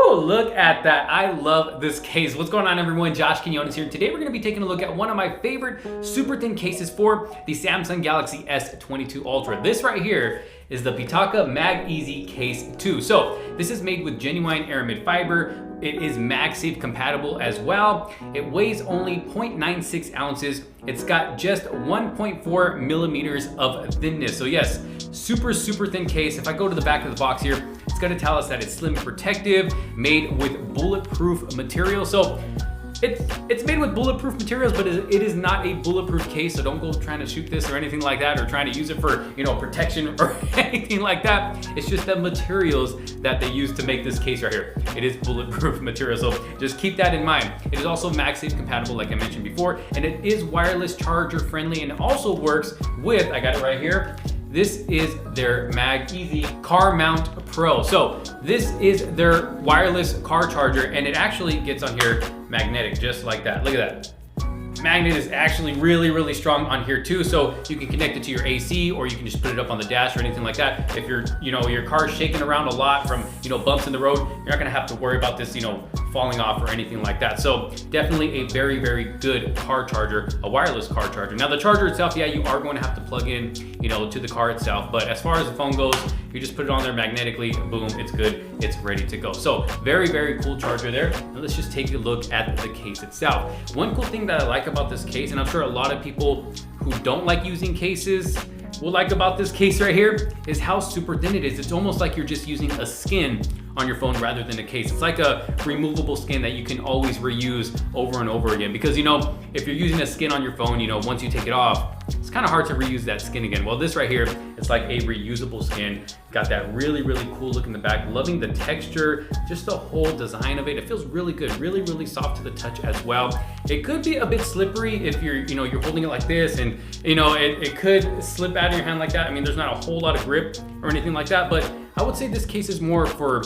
Woo, look at that. I love this case. What's going on, everyone? Josh Quinones here. Today we're going to be taking a look at one of my favorite super thin cases for the Samsung Galaxy S22 Ultra. This right here is the PITAKA MagEZ Case 2. So this is made with genuine aramid fiber. It is MagSafe compatible as well. It weighs only 0.96 ounces. It's got just 1.4 millimeters of thinness. So yes, super thin case. If I go to the back of the box here, it's gonna tell us that it's slim and protective, made with bulletproof material. So it's made with bulletproof materials, but it is not a bulletproof case, so don't go trying to shoot this or anything like that, or trying to use it for, protection or anything like that. It's just the materials that they use to make this case right here. It is bulletproof material, so just keep that in mind. It is also MagSafe compatible, like I mentioned before, and it is wireless charger friendly, and it also works with, I got it right here, this is their MagEZ Car Mount Pro. So this is their wireless car charger, and it actually gets on here magnetic, just like that. Look at that. Magnet is actually really strong on here too, so you can connect it to your AC, or you can just put it up on the dash or anything like that. If your car's shaking around a lot from bumps in the road, you're not gonna have to worry about this falling off or anything like that. So definitely a very good car charger, a wireless car charger. Now the charger itself, yeah, you are going to have to plug in to the car itself, but as far as the phone goes, you just put it on there magnetically, boom, it's good, it's ready to go. So very cool charger there. Now let's just take a look at the case itself. One cool thing that I like about this case, and I'm sure a lot of people who don't like using cases will like about this case right here, is how super thin it is. It's almost like you're just using a skin on your phone rather than a case. It's like a removable skin that you can always reuse over and over again, because if you're using a skin on your phone, once you take it off, it's kind of hard to reuse that skin again. Well, this right here, it's like a reusable skin. Got that really cool look in the back. Loving the texture, just the whole design of it. It feels really good, really soft to the touch as well. It could be a bit slippery if you're holding it like this, and it could slip out of your hand like that. I mean, there's not a whole lot of grip or anything like that, but I would say this case is more for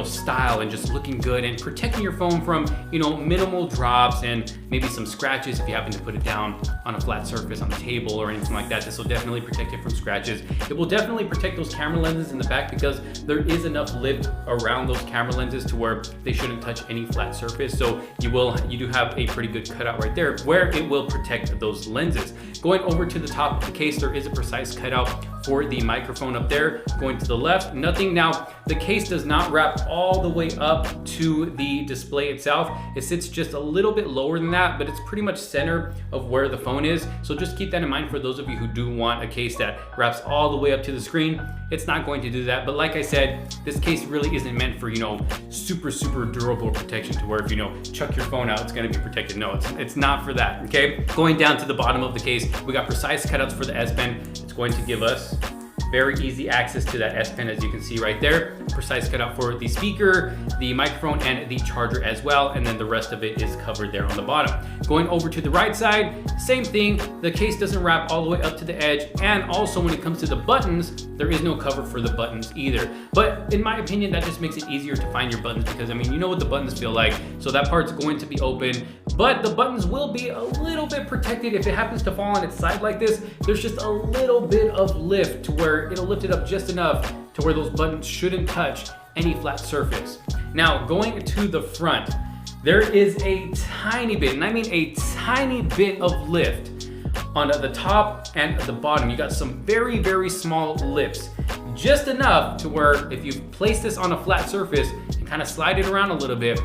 style and just looking good and protecting your phone from minimal drops and maybe some scratches if you happen to put it down on a flat surface on the table or anything like that. This will definitely protect it from scratches. It will definitely protect those camera lenses in the back, because there is enough lift around those camera lenses to where they shouldn't touch any flat surface. So you do have a pretty good cutout right there where it will protect those lenses. Going over to the top of the case, there is a precise cutout for the microphone up there. Going to the left, nothing. Now the case does not wrap all the way up to the display itself. It sits just a little bit lower than that, but it's pretty much center of where the phone is. So just keep that in mind for those of you who do want a case that wraps all the way up to the screen. It's not going to do that, but like I said, this case really isn't meant for super durable protection to where if chuck your phone out, it's going to be protected. No, it's not for that. Okay, going down to the bottom of the case, we got precise cutouts for the S Pen. It's going to give us very easy access to that S Pen, as you can see right there. Precise cutout for the speaker, the microphone, and the charger as well, and then the rest of it is covered there on the bottom. Going over to the right side, same thing. The case doesn't wrap all the way up to the edge, and also when it comes to the buttons, there is no cover for the buttons either. But in my opinion, that just makes it easier to find your buttons, because you know what the buttons feel like. So that part's going to be open, but the buttons will be a little bit protected. If it happens to fall on its side like this, there's just a little bit of lift to where it'll lift it up just enough to where those buttons shouldn't touch any flat surface. Now, going to the front, there is a tiny bit, and I mean a tiny bit of lift on the top and the bottom. You got some very small lifts, just enough to where if you place this on a flat surface and kind of slide it around a little bit,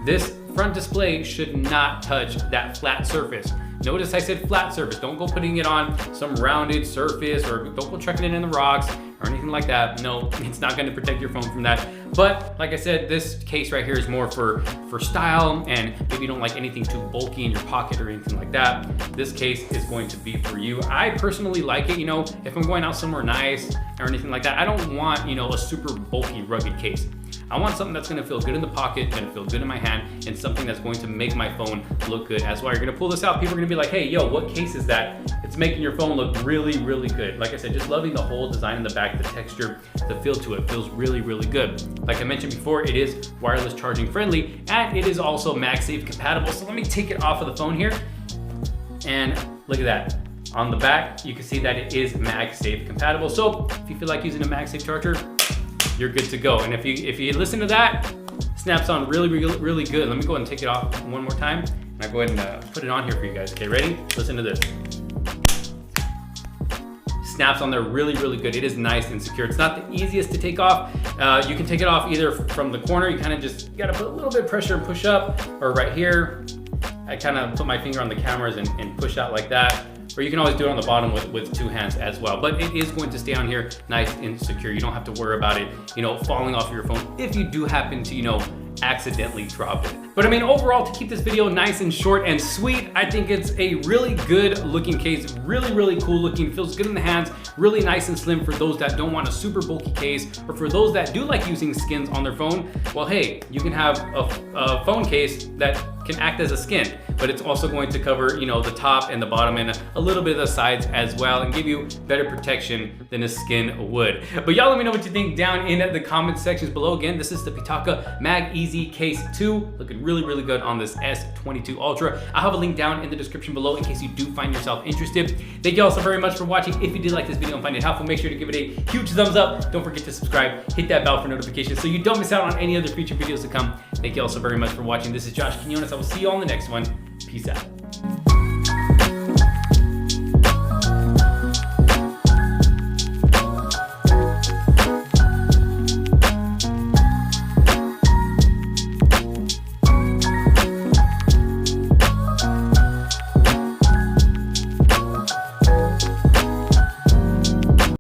this front display should not touch that flat surface. Notice I said flat surface. Don't go putting it on some rounded surface, or don't go chucking it in the rocks or anything like that. No, it's not going to protect your phone from that. But like I said, this case right here is more for style, and maybe you don't like anything too bulky in your pocket or anything like that. This case is going to be for you. I personally like it, if I'm going out somewhere nice or anything like that. I don't want, a super bulky, rugged case. I want something that's gonna feel good in the pocket, gonna feel good in my hand, and something that's going to make my phone look good. That's why you're gonna pull this out. People are gonna be like, hey, yo, what case is that? It's making your phone look really good. Like I said, just loving the whole design in the back, the texture, the feel to it feels really good. Like I mentioned before, it is wireless charging friendly, and it is also MagSafe compatible. So let me take it off of the phone here, and look at that. On the back, you can see that it is MagSafe compatible. So if you feel like using a MagSafe charger, you're good to go. And if you listen to that, snaps on really good. Let me go ahead and take it off one more time, and I'll go ahead and put it on here for you guys. Okay, ready? Listen to this. Snaps on there really good. It is nice and secure. It's not the easiest to take off. You can take it off either from the corner. You kind of just gotta put a little bit of pressure and push up, or right here. I kind of put my finger on the cameras and push out like that. Or you can always do it on the bottom with 2 hands as well. But it is going to stay on here nice and secure. You don't have to worry about it, falling off your phone if you do happen to, accidentally drop it. But I mean, overall, to keep this video nice and short and sweet, I think it's a really good looking case, really cool looking, feels good in the hands, really nice and slim for those that don't want a super bulky case, or for those that do like using skins on their phone. Well, hey, you can have a phone case that can act as a skin, but it's also going to cover, the top and the bottom and a little bit of the sides as well, and give you better protection than a skin would. But y'all let me know what you think down in the comment sections below. Again, this is the PITAKA MagEZ Case 2, looking really good on this S22 Ultra. I'll have a link down in the description below in case you do find yourself interested. Thank you all so very much for watching. If you did like this video and find it helpful, make sure to give it a huge thumbs up. Don't forget to subscribe, hit that bell for notifications so you don't miss out on any other future videos to come. Thank you all so very much for watching. This is Josh Quinones. I will see you all in the next one. Peace out.